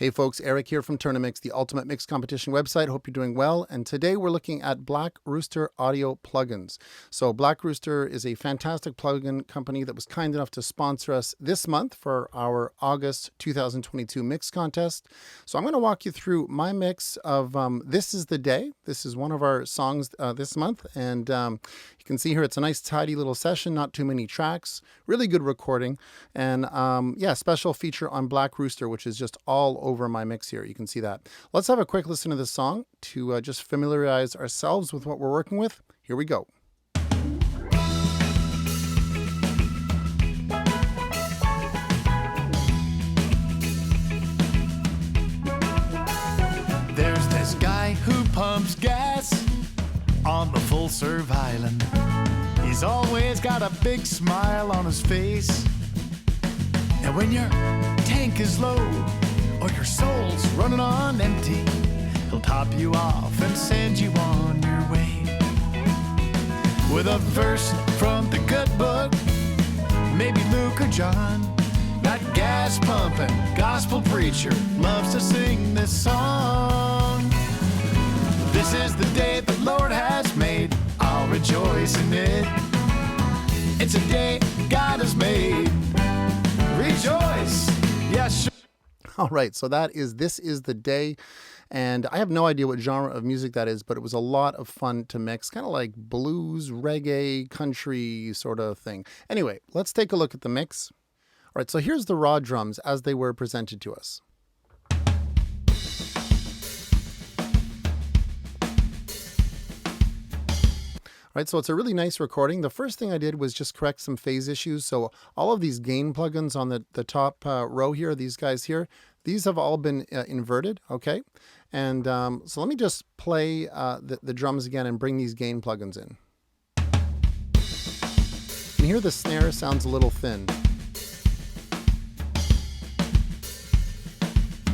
Hey folks, Eric here from TOURNA-MIX, the ultimate mix competition website. Hope you're doing well. And today we're looking at Black Rooster audio plugins. So Black Rooster is a fantastic plugin company that was kind enough to sponsor us this month for our August 2022 mix contest. So I'm going to walk you through my mix of This Is the Day. This is one of our songs this month. And you can see here it's a nice tidy little session, not too many tracks, really good recording. And yeah, special feature on Black Rooster, which is just all over my mix here. You can see that. Let's have a quick listen to this song to just familiarize ourselves with what we're working with. Here we go. There's this guy who pumps gas on the full serve island. He's always got a big smile on his face. And when your tank is low or your soul's running on empty, he'll top you off and send you on your way. With a verse from the good book, maybe Luke or John, that gas pumping gospel preacher loves to sing this song. This is the day the Lord has made, I'll rejoice in it. It's a day God has made. Rejoice. Yeah, sure. All right, so that is This Is the Day. And I have no idea what genre of music that is, but it was a lot of fun to mix, kind of like blues, reggae, country sort of thing. Anyway, let's take a look at the mix. All right, so here's the raw drums as they were presented to us. All right, so it's a really nice recording. The first thing I did was just correct some phase issues. So all of these gain plugins on the top row here, these guys here, these have all been inverted, okay? And so let me just play the drums again and bring these gain plugins in. You can hear the snare sounds a little thin.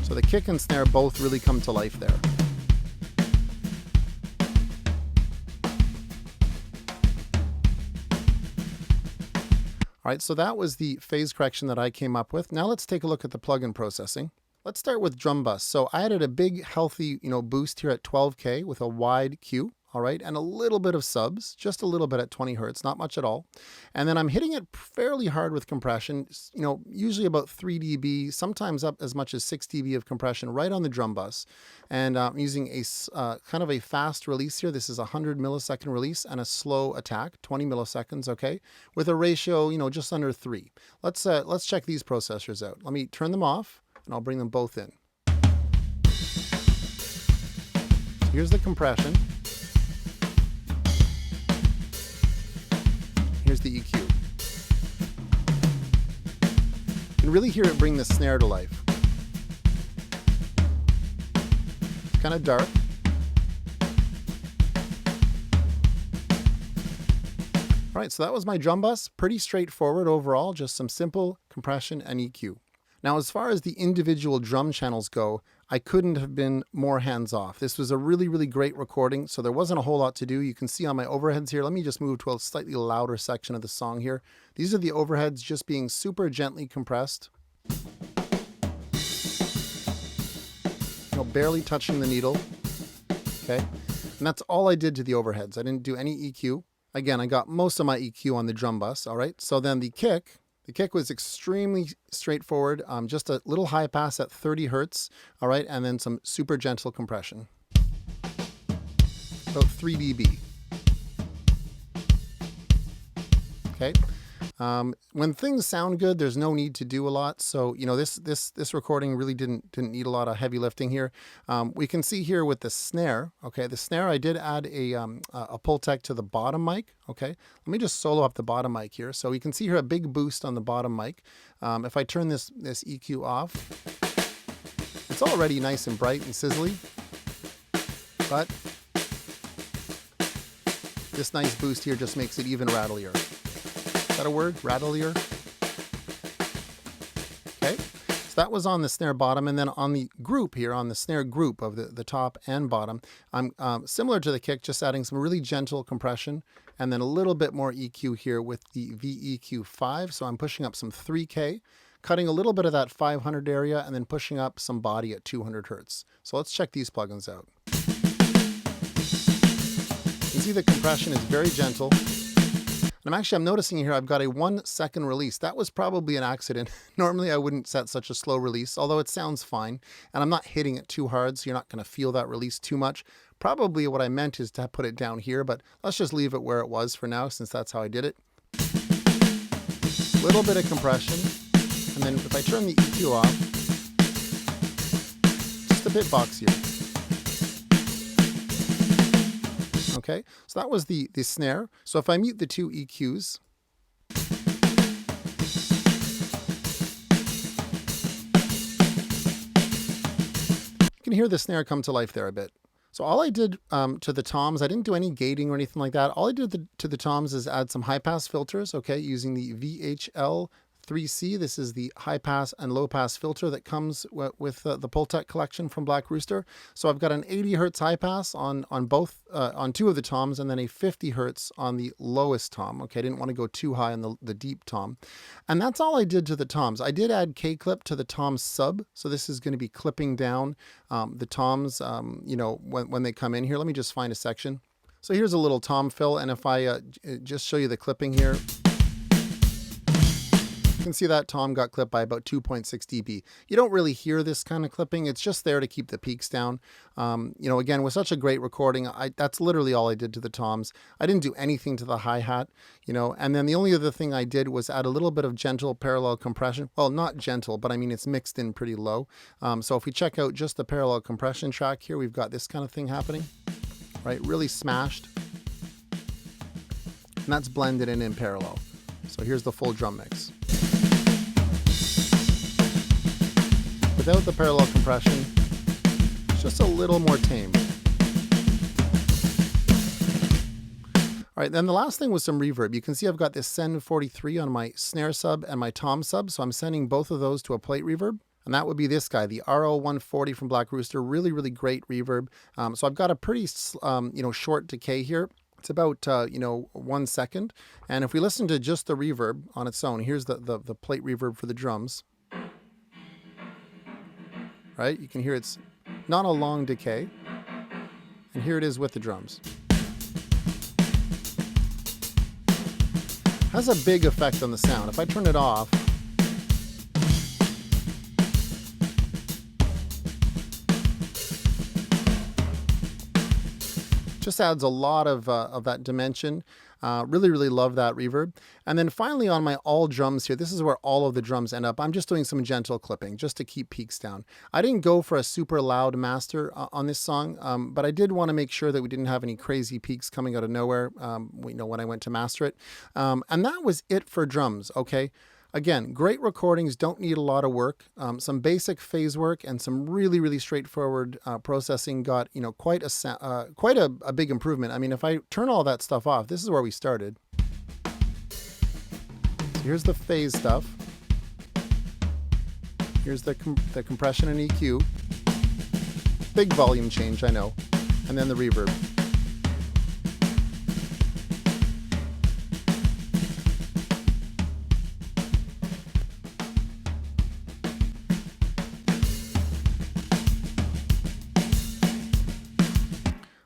So the kick and snare both really come to life there. All right, so that was the phase correction that I came up with. Now let's take a look at the plugin processing. Let's start with drum bus. So I added a big healthy, boost here at 12K with a wide Q, all right, and a little bit of subs, just a little bit at 20 Hertz, not much at all. And then I'm hitting it fairly hard with compression, usually about 3 dB, sometimes up as much as 6 dB of compression right on the drum bus. And I'm using a kind of a fast release here. This is a 100 millisecond release and a slow attack, 20 milliseconds, okay, with a ratio, just under 3. Let's check these processors out. Let me turn them off and I'll bring them both in. So here's the compression. Here's the EQ. You can really hear it bring the snare to life. It's kind of dark. All right, so that was my drum bus. Pretty straightforward overall, just some simple compression and EQ. Now, as far as the individual drum channels go, I couldn't have been more hands-off. This was a really, really great recording, so there wasn't a whole lot to do. You can see on my overheads here, let me just move to a slightly louder section of the song here. These are the overheads just being super gently compressed. Barely touching the needle, okay? And that's all I did to the overheads. I didn't do any EQ. Again, I got most of my EQ on the drum bus, all right? So then the kick was extremely straightforward, just a little high pass at 30 Hertz, all right, and then some super gentle compression. About 3 dB. Okay. When things sound good, there's no need to do a lot. So, this recording really didn't need a lot of heavy lifting here. We can see here with the snare, okay, the snare, I did add a Pultec to the bottom mic, okay. Let me just solo up the bottom mic here. So you can see here a big boost on the bottom mic. If I turn this EQ off, it's already nice and bright and sizzly, but this nice boost here just makes it even rattlier. Is that a word? Rattlier? Okay, so that was on the snare bottom, and then on the group here, on the snare group of the top and bottom, I'm similar to the kick, just adding some really gentle compression, and then a little bit more EQ here with the VEQ5, so I'm pushing up some 3K, cutting a little bit of that 500 area and then pushing up some body at 200 hertz. So let's check these plugins out. You can see the compression is very gentle. And I'm noticing here I've got a 1 second release. That was probably an accident. Normally I wouldn't set such a slow release, although it sounds fine. And I'm not hitting it too hard, so you're not going to feel that release too much. Probably what I meant is to put it down here, but let's just leave it where it was for now, since that's how I did it. Little bit of compression. And then if I turn the EQ off, just a bit boxier. Okay, so that was the snare. So if I mute the two EQs, you can hear the snare come to life there a bit. So all I did to the toms, I didn't do any gating or anything like that. All I did to the toms is add some high pass filters, okay, using the VHL 3C. This is the high pass and low pass filter that comes with the Pultec collection from Black Rooster. So I've got an 80 hertz high pass on two of the toms, and then a 50 hertz on the lowest tom. Okay, I didn't want to go too high on the deep tom. And that's all I did to the toms. I did add K-clip to the tom sub. So this is going to be clipping down the toms, you know, when they come in here. Let me just find a section. So here's a little tom fill. And if I just show you the clipping here, you can see that tom got clipped by about 2.6 dB. You don't really hear this kind of clipping. It's just there to keep the peaks down. You know, again, with such a great recording, that's literally all I did to the toms. I didn't do anything to the hi-hat, you know, and then the only other thing I did was add a little bit of gentle parallel compression. Well, not gentle, but I mean, it's mixed in pretty low. So if we check out just the parallel compression track here, we've got this kind of thing happening, right? Really smashed. And that's blended in parallel. So here's the full drum mix. Without the parallel compression, it's just a little more tame. All right, then the last thing was some reverb. You can see I've got this Send 43 on my snare sub and my tom sub, so I'm sending both of those to a plate reverb. And that would be this guy, the RO140 from Black Rooster. Really, really great reverb. So I've got a pretty, you know, short decay here. It's about, you know, 1 second. And if we listen to just the reverb on its own, here's the plate reverb for the drums. Right? You can hear it's not a long decay. And here it is with the drums. Has a big effect on the sound. If I turn it off, just adds a lot of that dimension. Really, really love that reverb. And then finally on my all drums here, this is where all of the drums end up. I'm just doing some gentle clipping just to keep peaks down. I didn't go for a super loud master on this song, but I did want to make sure that we didn't have any crazy peaks coming out of nowhere, you know, when I went to master it. And that was it for drums, okay? Again, great recordings, don't need a lot of work. Some basic phase work and some really, really straightforward processing got, you know, quite a big improvement. I mean, if I turn all that stuff off, this is where we started. So here's the phase stuff. Here's the compression and EQ. Big volume change, I know. And then the reverb.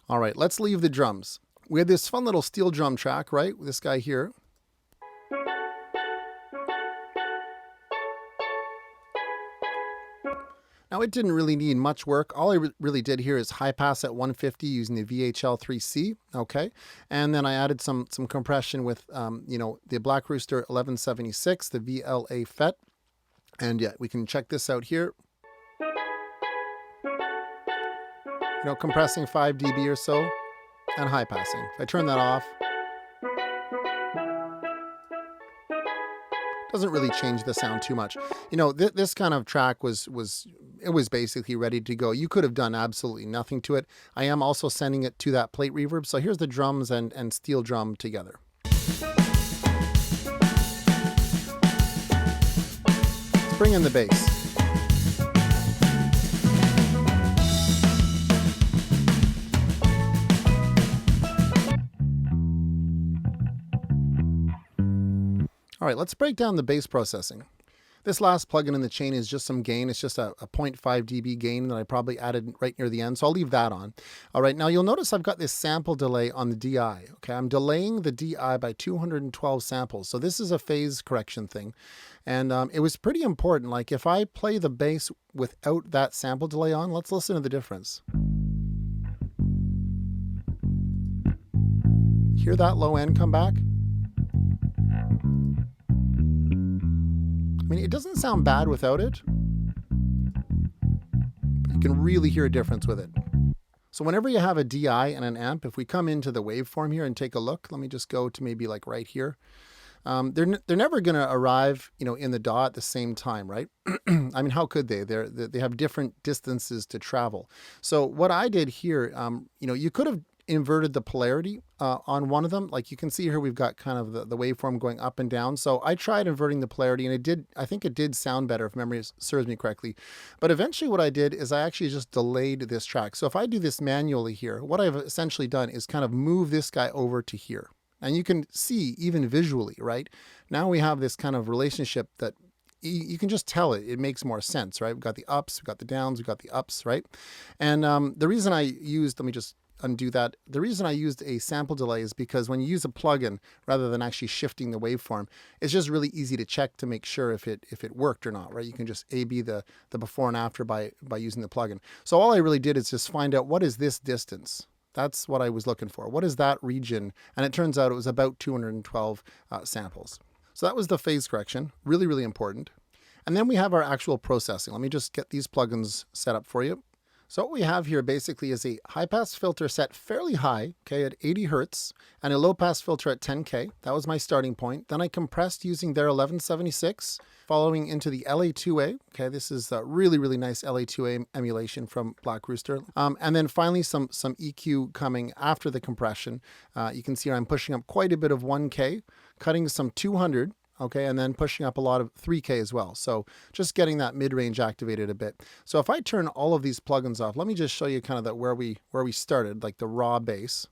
All right, let's leave the drums. We had this fun little steel drum track, right? This guy here. Now it didn't really need much work. All I really did here is high pass at 150 using the VHL 3C, okay? And then I added some compression with, you know, the Black Rooster 1176, the VLA FET. And yeah, we can check this out here. You know, compressing 5 dB or so, and high passing. If I turn that off, doesn't really change the sound too much. You know, this kind of track was basically ready to go. You could have done absolutely nothing to it. I am also sending it to that plate reverb. So here's the drums and steel drum together. Let's bring in the bass. All right, let's break down the bass processing. This last plugin in the chain is just some gain. It's just a 0.5 dB gain that I probably added right near the end, so I'll leave that on. All right, now you'll notice I've got this sample delay on the DI. Okay, I'm delaying the DI by 212 samples. So this is a phase correction thing. And it was pretty important. Like if I play the bass without that sample delay on, let's listen to the difference. Hear that low end come back? I mean, it doesn't sound bad without it. You can really hear a difference with it. So whenever you have a DI and an amp, if we come into the waveform here and take a look, let me just go to maybe like right here. They're never going to arrive, in the DAW at the same time, right? I mean, how could they? They have different distances to travel. So what I did here, you could have inverted the polarity on one of them. Like you can see here, we've got kind of the waveform going up and down. So I tried inverting the polarity and I think it did sound better if memory serves me correctly. But eventually what I did is I actually just delayed this track. So if I do this manually here, what I've essentially done is kind of move this guy over to here. And you can see even visually, right? Now we have this kind of relationship that you can just tell it makes more sense, right? We've got the ups, we've got the downs, we've got the ups, right? And the reason I used, let me just undo that. The reason I used a sample delay is because when you use a plugin, rather than actually shifting the waveform, it's just really easy to check to make sure if it worked or not, right? You can just A/B the before and after by using the plugin. So all I really did is just find out what is this distance. That's what I was looking for. What is that region? And it turns out it was about 212 samples. So that was the phase correction, really, really important. And then we have our actual processing. Let me just get these plugins set up for you. So what we have here basically is a high-pass filter set fairly high, okay, at 80 Hertz, and a low-pass filter at 10K. That was my starting point. Then I compressed using their 1176, following into the LA2A. Okay, this is a really, really nice LA2A emulation from Black Rooster. And then finally some EQ coming after the compression. You can see I'm pushing up quite a bit of 1K, cutting some 200. Okay, and then pushing up a lot of 3K as well. So just getting that mid-range activated a bit. So if I turn all of these plugins off, let me just show you kind of where we started, like the raw bass.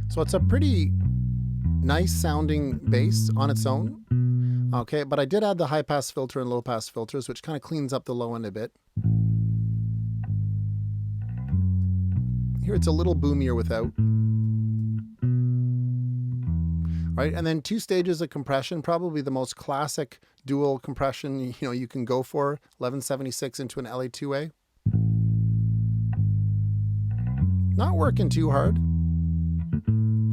So it's a pretty nice sounding bass on its own. Okay, but I did add the high pass filter and low pass filters, which kind of cleans up the low end a bit. Here it's a little boomier without. Right, and then 2 stages of compression, probably the most classic dual compression you can go for, 1176 into an LA2A. Not working too hard.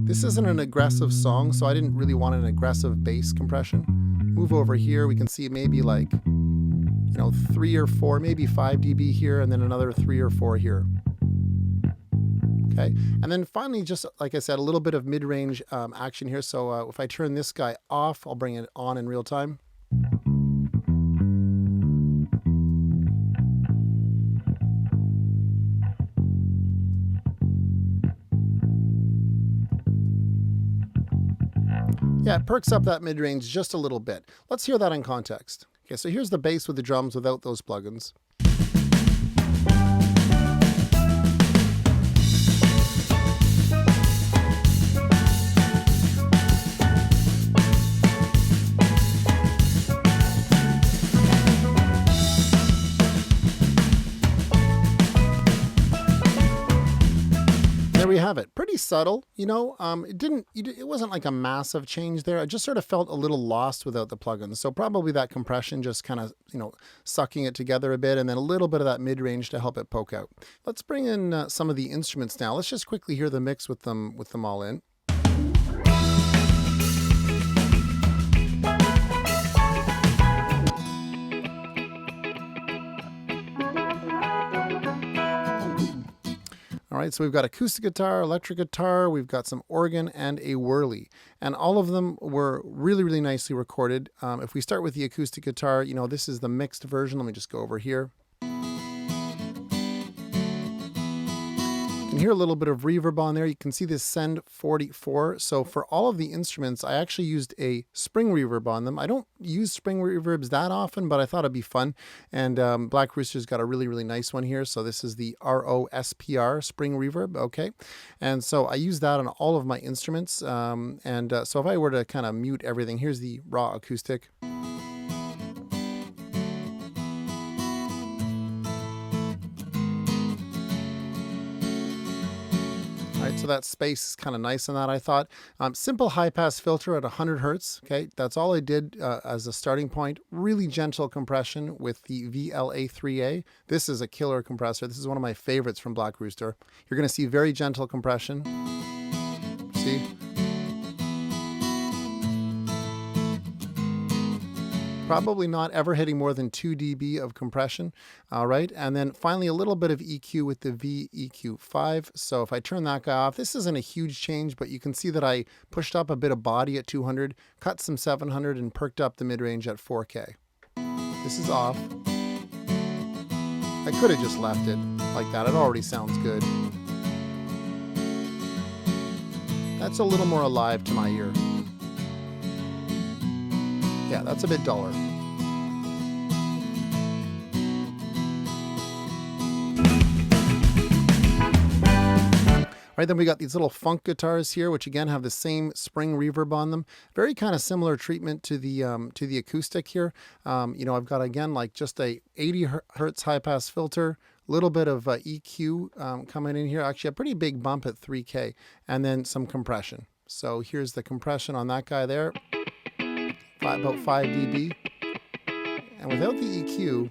This isn't an aggressive song, so I didn't really want an aggressive bass compression. Move over here, we can see maybe like 3 or 4, maybe 5 dB here, and then another 3 or 4 here. Okay, and then finally, just like I said, a little bit of mid-range action here. So if I turn this guy off, I'll bring it on in real time. Yeah, it perks up that mid-range just a little bit. Let's hear that in context. Okay, so here's the bass with the drums without those plugins. There we have it. Pretty subtle, it wasn't like a massive change there. I just sort of felt a little lost without the plugins. So probably that compression just kind of, sucking it together a bit, and then a little bit of that mid-range to help it poke out. Let's bring in some of the instruments now. Let's just quickly hear the mix with them all in. All right, so we've got acoustic guitar, electric guitar, we've got some organ and a whirly. And all of them were really, really nicely recorded. If we start with the acoustic guitar, this is the mixed version. Let me just go over here. You can hear a little bit of reverb on there. You can see this Send 44. So for all of the instruments, I actually used a spring reverb on them. I don't use spring reverbs that often, but I thought it'd be fun. And Black Rooster's got a really, really nice one here. So this is the ROSPR spring reverb. Okay. And so I use that on all of my instruments. So if I were to kind of mute everything, here's the raw acoustic. So that space is kind of nice on that, I thought. Simple high-pass filter at 100 hertz. Okay, that's all I did as a starting point. Really gentle compression with the VLA3A. This is a killer compressor. This is one of my favorites from Black Rooster. You're going to see very gentle compression. See? Probably not ever hitting more than 2 dB of compression. All right, and then finally a little bit of EQ with the VEQ5. So if I turn that guy off, this isn't a huge change, but you can see that I pushed up a bit of body at 200, cut some 700, and perked up the mid-range at 4K. This is off. I could have just left it like that. It already sounds good. That's a little more alive to my ear. Yeah, that's a bit duller. Right, then we got these little funk guitars here, which again have the same spring reverb on them. Very kind of similar treatment to the acoustic here. You know, I've got again like just a 80 hertz high pass filter, a little bit of EQ coming in here. Actually, a pretty big bump at 3K, and then some compression. So here's the compression on that guy there. About 5 dB, and without the EQ,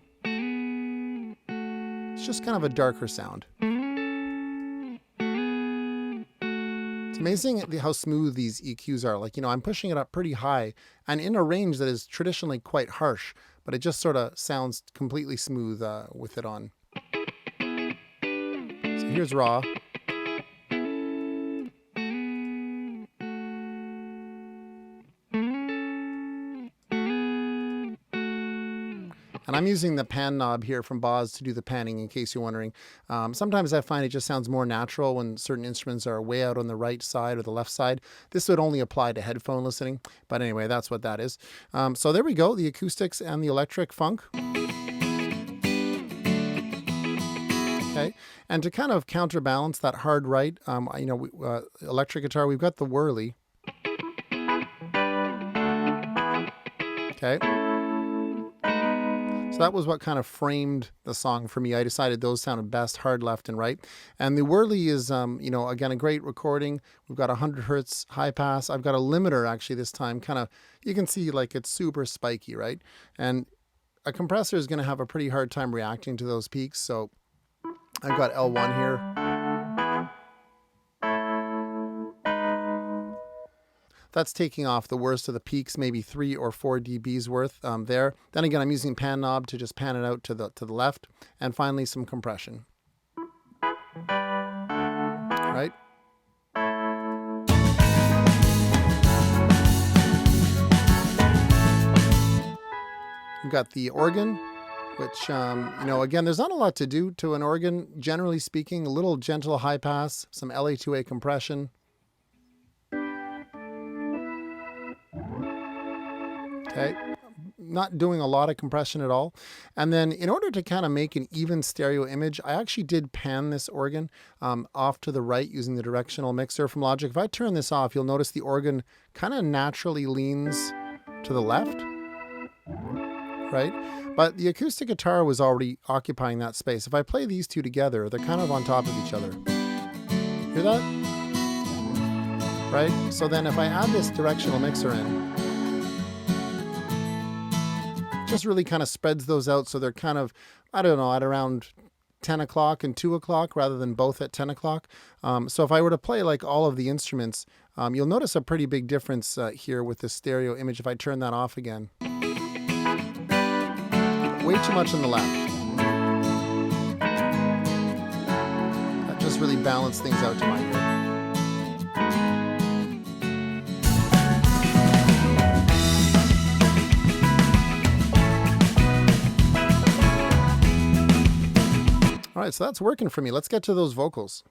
it's just kind of a darker sound. It's amazing how smooth these EQs are. Like, you know, I'm pushing it up pretty high and in a range that is traditionally quite harsh, but it just sort of sounds completely smooth with it on. So here's raw. And I'm using the pan knob here from Boz to do the panning, in case you're wondering. Sometimes I find it just sounds more natural when certain instruments are way out on the right side or the left side. This would only apply to headphone listening. But anyway, that's what that is. So there we go, the acoustics and the electric funk. Okay, and to kind of counterbalance that hard right, you know, electric guitar, we've got the whirly. Okay. So that was what kind of framed the song for me. I decided those sounded best, hard left and right. And the whirly is, you know, again, a great recording. We've got 100 hertz high pass. I've got a limiter actually this time, kind of, you can see like it's super spiky, right? And a compressor is going to have a pretty hard time reacting to those peaks. So I've got L1 here. That's taking off the worst of the peaks, maybe 3 or 4 dBs worth there. Then again, I'm using pan knob to just pan it out to the left. And finally, some compression. Right? We've got the organ, which, you know, again, there's not a lot to do to an organ. Generally speaking, a little gentle high pass, some LA2A compression. Okay, not doing a lot of compression at all. And then in order to kind of make an even stereo image, I actually did pan this organ off to the right using the directional mixer from Logic. If I turn this off, you'll notice the organ kind of naturally leans to the left, right? But the acoustic guitar was already occupying that space. If I play these two together, they're kind of on top of each other. Hear that? Right? So then if I add this directional mixer in, just really kind of spreads those out so they're kind of, I don't know, at around 10 o'clock and 2 o'clock rather than both at 10 o'clock. So if I were to play like all of the instruments, you'll notice a pretty big difference here with the stereo image if I turn that off again. Way too much on the left. That just really balanced things out to my ear. All right, so that's working for me. Let's get to those vocals.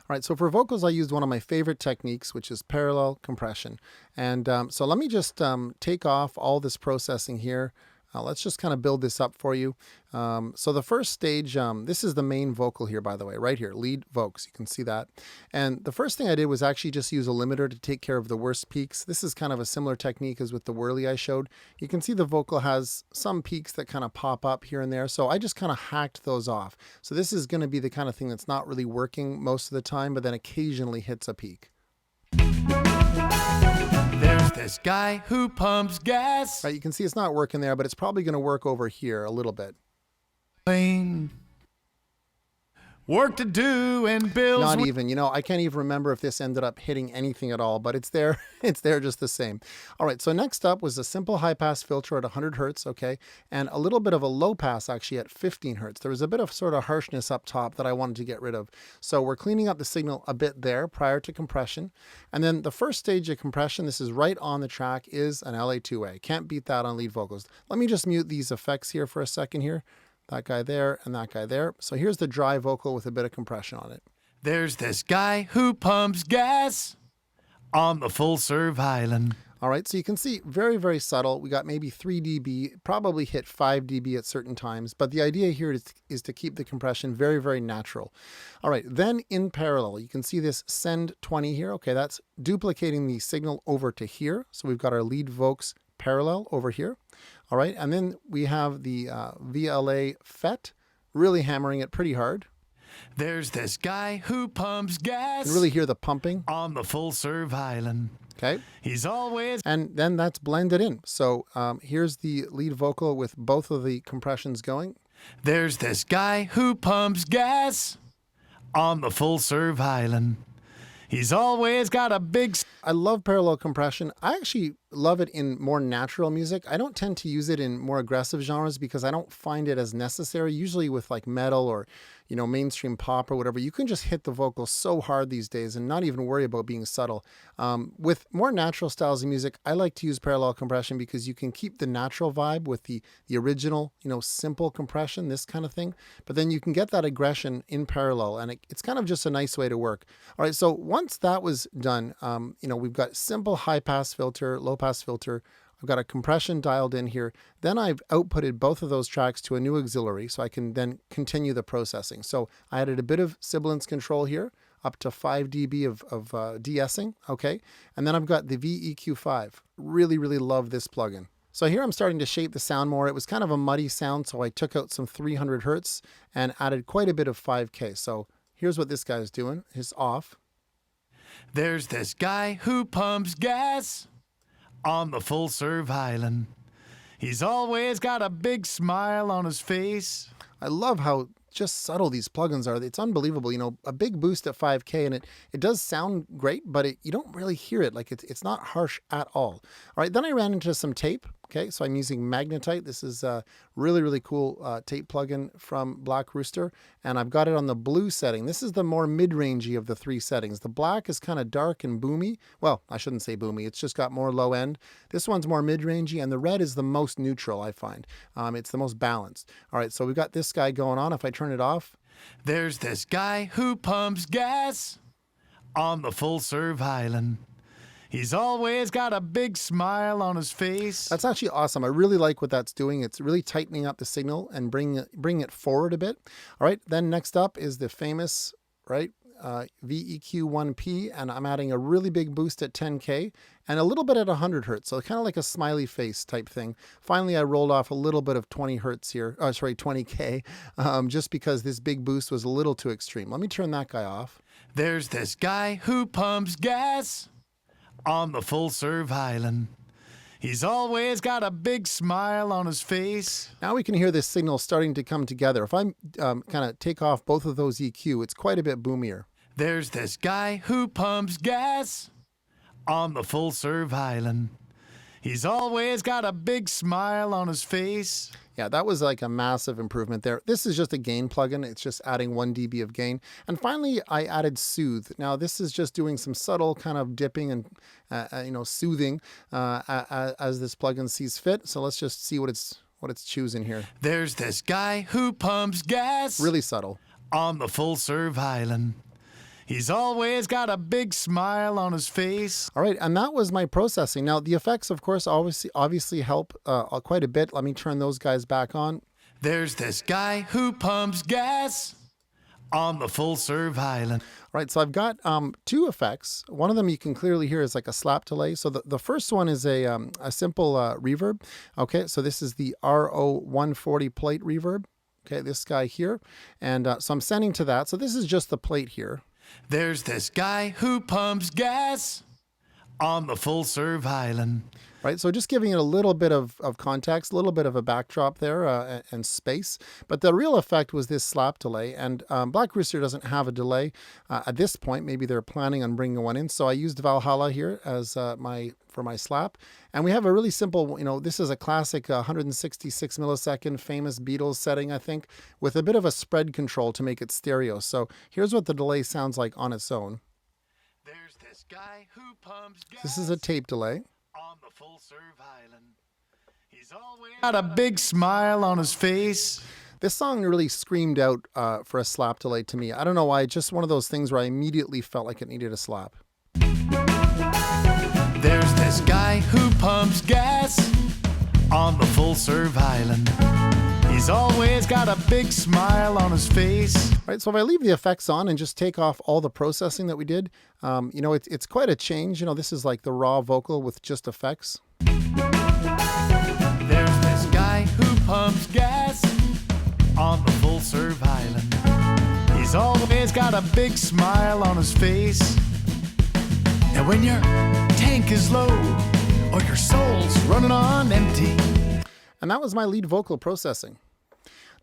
All right, so for vocals, I used one of my favorite techniques, which is parallel compression. And so let me just take off all this processing here. Let's just kind of build this up for you. So the first stage, this is the main vocal here, by the way, right here, lead vocals. You can see that. And the first thing I did was actually just use a limiter to take care of the worst peaks. This is kind of a similar technique as with the whirly I showed. You can see the vocal has some peaks that kind of pop up here and there. So I just kind of hacked those off. So this is going to be the kind of thing that's not really working most of the time, but then occasionally hits a peak. There's this guy who pumps gas. Right, you can see it's not working there, but it's probably going to work over here a little bit. Work to do and bills. Not even, you know, I can't even remember if this ended up hitting anything at all, but it's there. It's there just the same. All right, so next up was a simple high pass filter at 100 hertz, okay, and a little bit of a low pass actually at 15 hertz. There was a bit of sort of harshness up top that I wanted to get rid of. So we're cleaning up the signal a bit there prior to compression. And then the first stage of compression, this is right on the track, is an LA2A. Can't beat that on lead vocals. Let me just mute these effects here for a second here. That guy there and that guy there. So here's the dry vocal with a bit of compression on it. There's this guy who pumps gas on the full serve island. All right, so you can see very, very subtle. We got maybe 3 dB, probably hit 5 dB at certain times, but the idea here is to keep the compression very, very natural. All right, then in parallel, you can see this send 20 here. Okay, that's duplicating the signal over to here. So we've got our lead vocals parallel over here. All right, and then we have the VLA FET, really hammering it pretty hard. There's this guy who pumps gas. You can really hear the pumping on the full serve island. Okay. He's always... And then that's blended in. So here's the lead vocal with both of the compressions going. There's this guy who pumps gas on the full serve island. He's always got a big... I love parallel compression. I actually love it in more natural music. I don't tend to use it in more aggressive genres because I don't find it as necessary. Usually with like metal or, you know, mainstream pop or whatever, you can just hit the vocals so hard these days and not even worry about being subtle. With more natural styles of music, I like to use parallel compression because you can keep the natural vibe with the original, you know, simple compression, this kind of thing. But then you can get that aggression in parallel, and it's kind of just a nice way to work. All right, so once that was done, you know, we've got simple high pass filter, low pass filter. I've got a compression dialed in here. Then I've outputted both of those tracks to a new auxiliary so I can then continue the processing. So I added a bit of sibilance control here, up to 5 dB of de-essing, okay? And then I've got the VEQ5. Really, really love this plugin. So here I'm starting to shape the sound more. It was kind of a muddy sound, so I took out some 300 hertz and added quite a bit of 5K. So here's what this guy's doing. It's off. There's this guy who pumps gas on the full serve island. He's always got a big smile on his face. I love how just subtle these plugins are. It's unbelievable. You know, a big boost at 5K, and it does sound great, but you don't really hear it. Like it's not harsh at all. All right, then I ran into some tape. Okay, so I'm using Magnetite. This is a really, really cool tape plugin from Black Rooster, and I've got it on the blue setting. This is the more mid-rangey of the 3 settings. The black is kind of dark and boomy. Well, I shouldn't say boomy. It's just got more low end. This one's more mid-rangey, and the red is the most neutral, I find. It's the most balanced. All right, so we've got this guy going on. If I turn it off. There's this guy who pumps gas on the full serve island. He's always got a big smile on his face. That's actually awesome. I really like what that's doing. It's really tightening up the signal and bring it forward a bit. All right, then next up is the famous, right, VEQ1P, and I'm adding a really big boost at 10K and a little bit at 100 hertz, so kind of like a smiley face type thing. Finally, I rolled off a little bit of 20 hertz here, 20K, just because this big boost was a little too extreme. Let me turn that guy off. There's this guy who pumps gas on the full serve island. He's always got a big smile on his face. Now we can hear this signal starting to come together. If I kind of take off both of those EQ, it's quite a bit boomier. There's this guy who pumps gas on the full serve island. He's always got a big smile on his face. Yeah, that was like a massive improvement there. This is just a gain plugin. It's just adding 1 dB of gain. And finally, I added Soothe. Now, this is just doing some subtle kind of dipping and, you know, soothing as this plugin sees fit. So let's just see what it's choosing here. There's this guy who pumps gas. Really subtle. On the full serve island. He's always got a big smile on his face. All right, and that was my processing. Now, the effects, of course, obviously help quite a bit. Let me turn those guys back on. There's this guy who pumps gas on the full serve island. All right, so I've got two effects. One of them you can clearly hear is like a slap delay. So the first one is a simple reverb. Okay, so this is the RO140 plate reverb. Okay, this guy here. And so I'm sending to that. So this is just the plate here. There's this guy who pumps gas on the full serve island. Right, so just giving it a little bit of context, a little bit of a backdrop there and space. But the real effect was this slap delay. And Black Rooster doesn't have a delay at this point. Maybe they're planning on bringing one in. So I used Valhalla here as for my slap. And we have a really simple, this is a classic 166 millisecond famous Beatles setting, I think, with a bit of a spread control to make it stereo. So here's what the delay sounds like on its own. There's this guy who pumps gas. This is a tape delay. On the full serve island. He's always got a big smile on his face. This song really screamed out for a slap delay to me. I don't know why, just one of those things where I immediately felt like it needed a slap. There's this guy who pumps gas on the full serve island. He's always got a big smile on his face. Right, so if I leave the effects on and just take off all the processing that we did, it's quite a change. This is like the raw vocal with just effects. There's this guy who pumps gas on the full serve island. He's always got a big smile on his face. And when your tank is low or your soul's running on empty. And that was my lead vocal processing.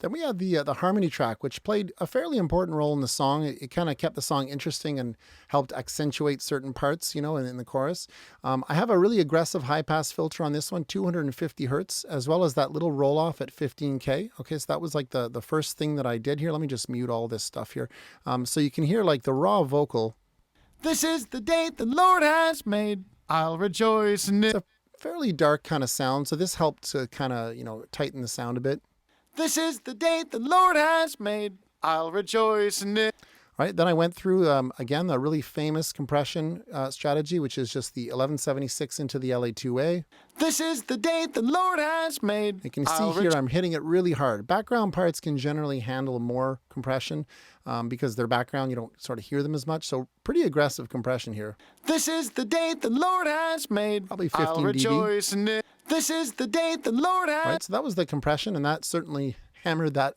Then we had the harmony track, which played a fairly important role in the song. It kind of kept the song interesting and helped accentuate certain parts, in the chorus. I have a really aggressive high-pass filter on this one, 250 hertz, as well as that little roll-off at 15K. Okay, so that was like the first thing that I did here. Let me just mute all this stuff here. So you can hear like the raw vocal. This is the day the Lord has made. I'll rejoice in it. It's a fairly dark kind of sound, so this helped to kind of, tighten the sound a bit. This is the day the Lord has made. I'll rejoice in it. Right, then I went through, again, the really famous compression strategy, which is just the 1176 into the LA2A. This is the day the Lord has made. You can see here I'm hitting it really hard. Background parts can generally handle more compression because they're background, you don't sort of hear them as much. So pretty aggressive compression here. This is the day the Lord has made. Probably 15 I'll dB. rejoice in it. This is the day the Lord has. Right, so that was the compression, and that certainly hammered that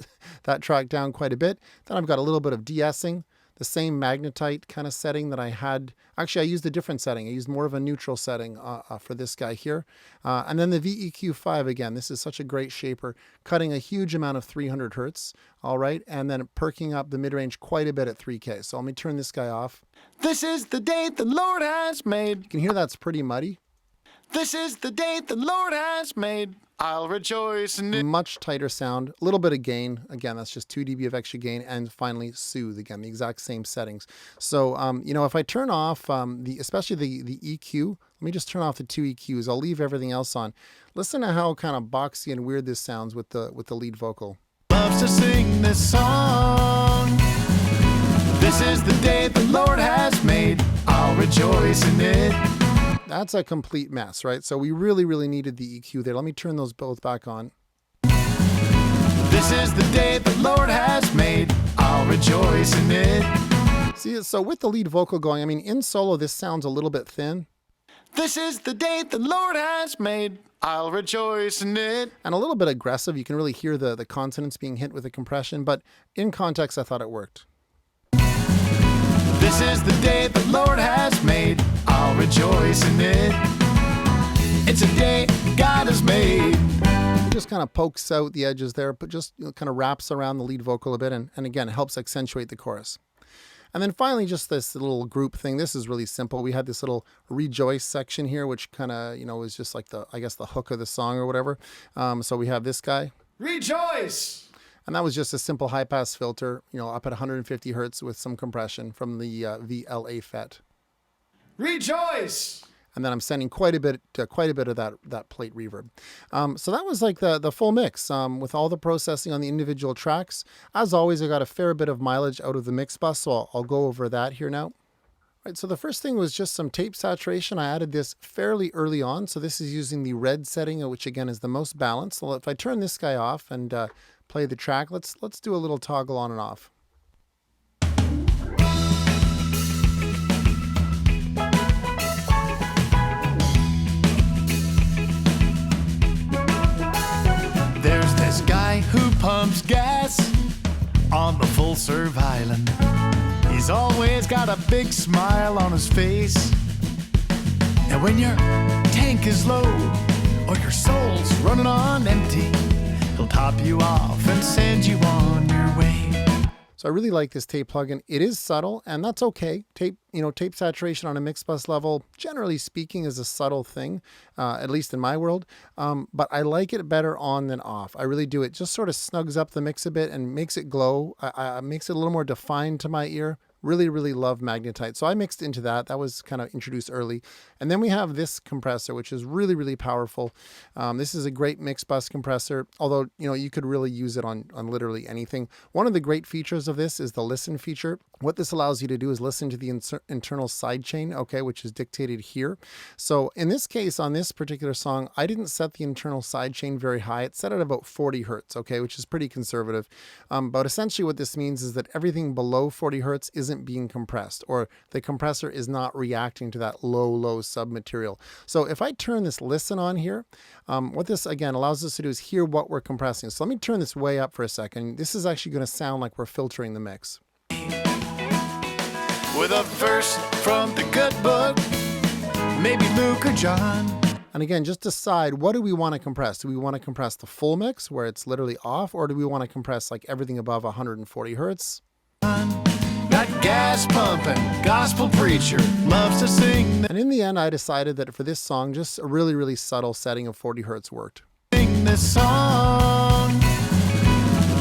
track down quite a bit. Then I've got a little bit of de-essing, the same magnetite kind of setting that I had. Actually, I used a different setting. I used more of a neutral setting for this guy here. And then the VEQ5 again. This is such a great shaper, cutting a huge amount of 300 hertz. All right, and then perking up the mid-range quite a bit at 3K. So let me turn this guy off. This is the day the Lord has made. You can hear that's pretty muddy. This is the day the Lord has made. I'll rejoice in it. Much tighter sound, a little bit of gain. Again, that's just 2 dB of extra gain. And finally, soothe. Again, the exact same settings. So, if I turn off, especially the EQ, let me just turn off the 2 EQs. I'll leave everything else on. Listen to how kind of boxy and weird this sounds with the lead vocal. Loves to sing this song. This is the day the Lord has made. I'll rejoice in it. That's a complete mess, right? So we really, really needed the EQ there. Let me turn those both back on. This is the day the Lord has made. I'll rejoice in it. See, so with the lead vocal going, in solo, this sounds a little bit thin. This is the day the Lord has made. I'll rejoice in it. And a little bit aggressive. You can really hear the consonants being hit with the compression, but in context, I thought it worked. This is the day the Lord has made. I'll rejoice in it. It's a day God has made. It just kind of pokes out the edges there, but just kind of wraps around the lead vocal a bit, and again, helps accentuate the chorus. And then finally, just this little group thing. This is really simple. We had this little rejoice section here, which kind of, is just like the hook of the song or whatever. So we have this guy. Rejoice! And that was just a simple high-pass filter, up at 150 hertz with some compression from the VLA FET. Rejoice! and then I'm sending quite a bit of that plate reverb. So that was like the full mix with all the processing on the individual tracks. As always, I got a fair bit of mileage out of the mix bus, so I'll go over that here now. Right, so the first thing was just some tape saturation. I added this fairly early on, so this is using the red setting, which again is the most balanced. So if I turn this guy off and play the track, let's do a little toggle on and off. There's this guy who pumps gas on the full serve island. He's always got a big smile on his face. And when your tank is low or your soul's running on empty, he'll top you off and send you on your way. So I really like this tape plugin. It is subtle, and that's okay. Tape saturation on a mix bus level, generally speaking, is a subtle thing, at least in my world. But I like it better on than off. I really do. It just sort of snugs up the mix a bit and makes it glow. Makes it a little more defined to my ear. Really, really love magnetite. So I mixed into that. That was kind of introduced early. And then we have this compressor, which is really, really powerful. This is a great mix bus compressor, although, you could really use it on literally anything. One of the great features of this is the listen feature. What this allows you to do is listen to the internal sidechain, okay, which is dictated here. So in this case, on this particular song, I didn't set the internal sidechain very high. It's set at about 40 hertz, okay, which is pretty conservative. But essentially what this means is that everything below 40 hertz isn't being compressed, or the compressor is not reacting to that low submaterial. So if I turn this listen on here, what this again allows us to do is hear what we're compressing. So let me turn this way up for a second. This is actually going to sound like we're filtering the mix. With a verse from the good book, maybe Luke or John. And again, just decide, what do we want to compress? Do we want to compress the full mix where it's literally off, or do we want to compress like everything above 140 hertz? That gas pumping gospel preacher loves to sing. And in the end, I decided that for this song, just a really, really subtle setting of 40 hertz worked. Sing this song.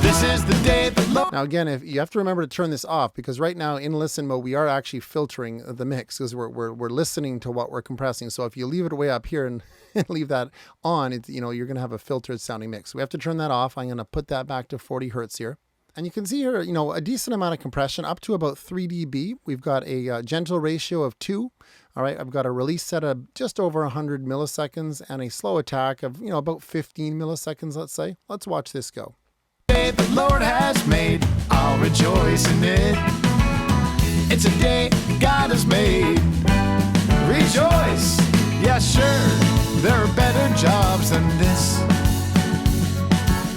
This is the day the Lord. Now again, if you have to remember to turn this off, because right now in listen mode we are actually filtering the mix because we're listening to what we're compressing. So if you leave it way up here and leave that on, you're going to have a filtered sounding mix. So we have to turn that off. I'm going to put that back to 40 hertz here. And you can see here, a decent amount of compression up to about 3 dB. We've got a gentle ratio of 2. All right, I've got a release set of just over 100 milliseconds and a slow attack of, about 15 milliseconds, let's say. Let's watch this go. Day the Lord has made, I'll rejoice in it. It's a day God has made. Rejoice, yeah, sure, there are better jobs than this,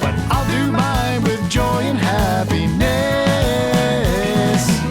but I'll do mine with joy and happiness,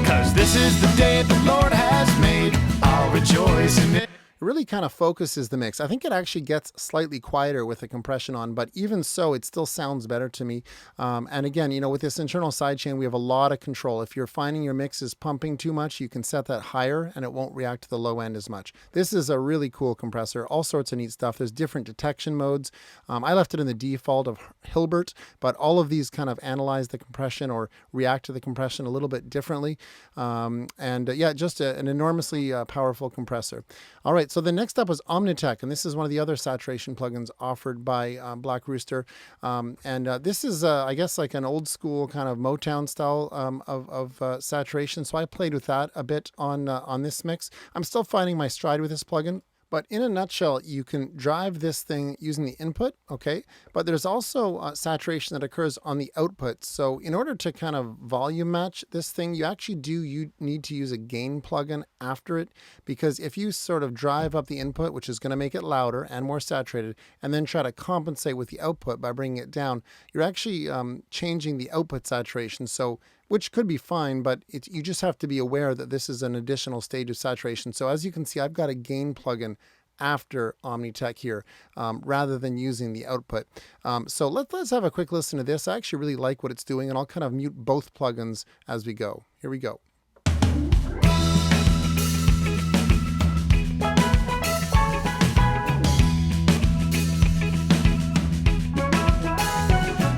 'cause this is the day the Lord has made, I'll rejoice in it. It really kind of focuses the mix. I think it actually gets slightly quieter with the compression on, but even so, it still sounds better to me. And again, with this internal sidechain, we have a lot of control. If you're finding your mix is pumping too much, you can set that higher and it won't react to the low end as much. This is a really cool compressor, all sorts of neat stuff. There's different detection modes. I left it in the default of Hilbert, but all of these kind of analyze the compression or react to the compression a little bit differently. Yeah, just an enormously powerful compressor. All right. So the next up was Omnitech, and this is one of the other saturation plugins offered by Black Rooster. This is, I guess, like an old school kind of Motown style of saturation. So I played with that a bit on this mix. I'm still finding my stride with this plugin. But in a nutshell, you can drive this thing using the input, okay? But there's also saturation that occurs on the output. So in order to kind of volume match this thing, you need to use a gain plugin after it, because if you sort of drive up the input, which is going to make it louder and more saturated, and then try to compensate with the output by bringing it down, you're actually changing the output saturation. So which could be fine, but you just have to be aware that this is an additional stage of saturation. So as you can see, I've got a gain plugin after Omnitech here, rather than using the output. So let's have a quick listen to this. I actually really like what it's doing, and I'll kind of mute both plugins as we go. Here we go.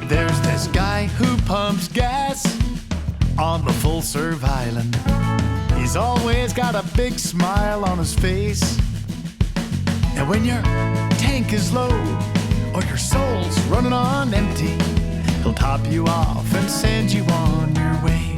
There's this guy who pumps gas on the full serve island. He's always got a big smile on his face. And when your tank is low or your soul's running on empty, he'll top you off and send you on your way.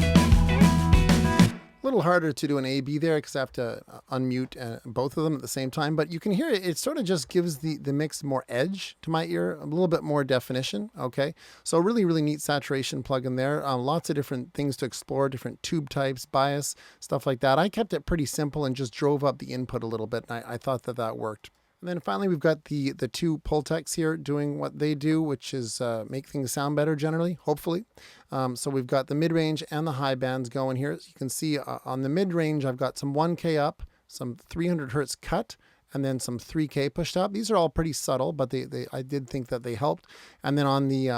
A little harder to do an A-B there because I have to unmute both of them at the same time, but you can hear it. It sort of just gives the mix more edge to my ear, a little bit more definition, okay? So really, really neat saturation plug-in there. Lots of different things to explore, different tube types, bias, stuff like that. I kept it pretty simple and just drove up the input a little bit, and I thought that worked. And then finally, we've got the two Pultecs here doing what they do, which is make things sound better generally, hopefully. So we've got the mid-range and the high bands going here. As you can see on the mid-range, I've got some 1K up, some 300 hertz cut, and then some 3K pushed up. These are all pretty subtle, but I did think that they helped. And then on the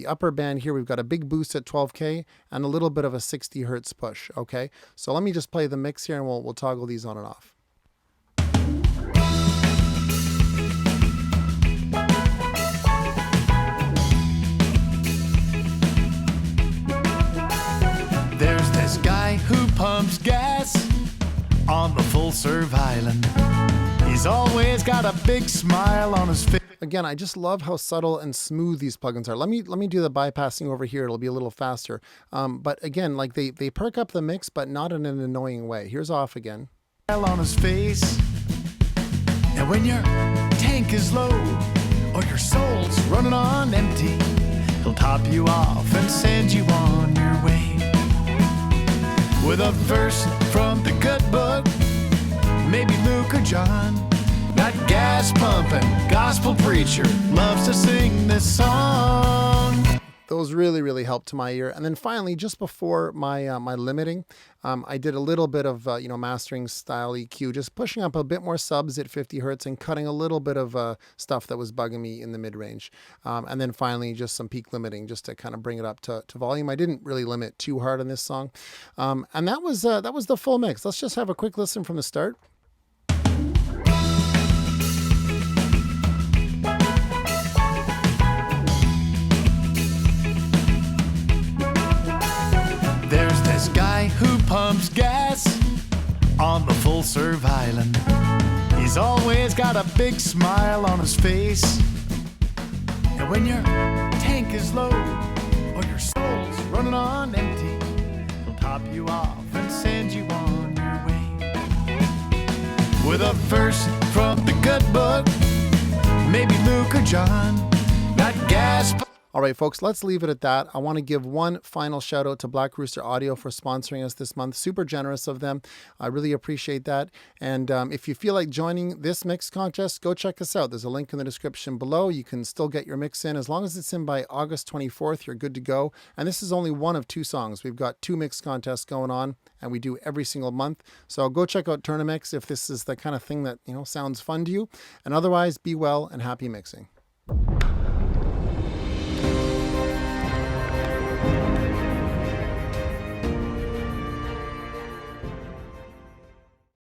upper band here, we've got a big boost at 12K and a little bit of a 60 hertz push. Okay, so let me just play the mix here, and we'll toggle these on and off. There's this guy who pumps gas on the full serve island. He's always got a big smile on his face. Again, I just love how subtle and smooth these plugins are. Let me do the bypassing over here. It'll be a little faster. But again, like they perk up the mix, but not in an annoying way. Here's off again. On his face. And when your tank is low or your soul's running on empty, he'll top you off and send you on your way. With a verse from the good book, maybe Luke or John. That gas pumping gospel preacher loves to sing this song. Those really, really helped to my ear. And then finally, just before my my limiting, I did a little bit of mastering style EQ, just pushing up a bit more subs at 50 hertz and cutting a little bit of stuff that was bugging me in the mid range. And then finally, just some peak limiting, just to kind of bring it up to volume. I didn't really limit too hard on this song, and that was the full mix. Let's just have a quick listen from the start. There's this guy who pumps gas on the full serve island. He's always got a big smile on his face. And when your tank is low or your soul's running on empty, he'll top you off and send you on your way. With a verse from the good book, maybe Luke or John. That gas. All right, folks, let's leave it at that. I want to give one final shout out to Black Rooster Audio for sponsoring us this month. Super generous of them. I really appreciate that. And if you feel like joining this mix contest, go check us out. There's a link in the description below. You can still get your mix in. As long as it's in by August 24th, you're good to go. And this is only one of 2 songs. We've got 2 mix contests going on, and we do every single month. So go check out TOURNA-MIX if this is the kind of thing that sounds fun to you. And otherwise, be well and happy mixing.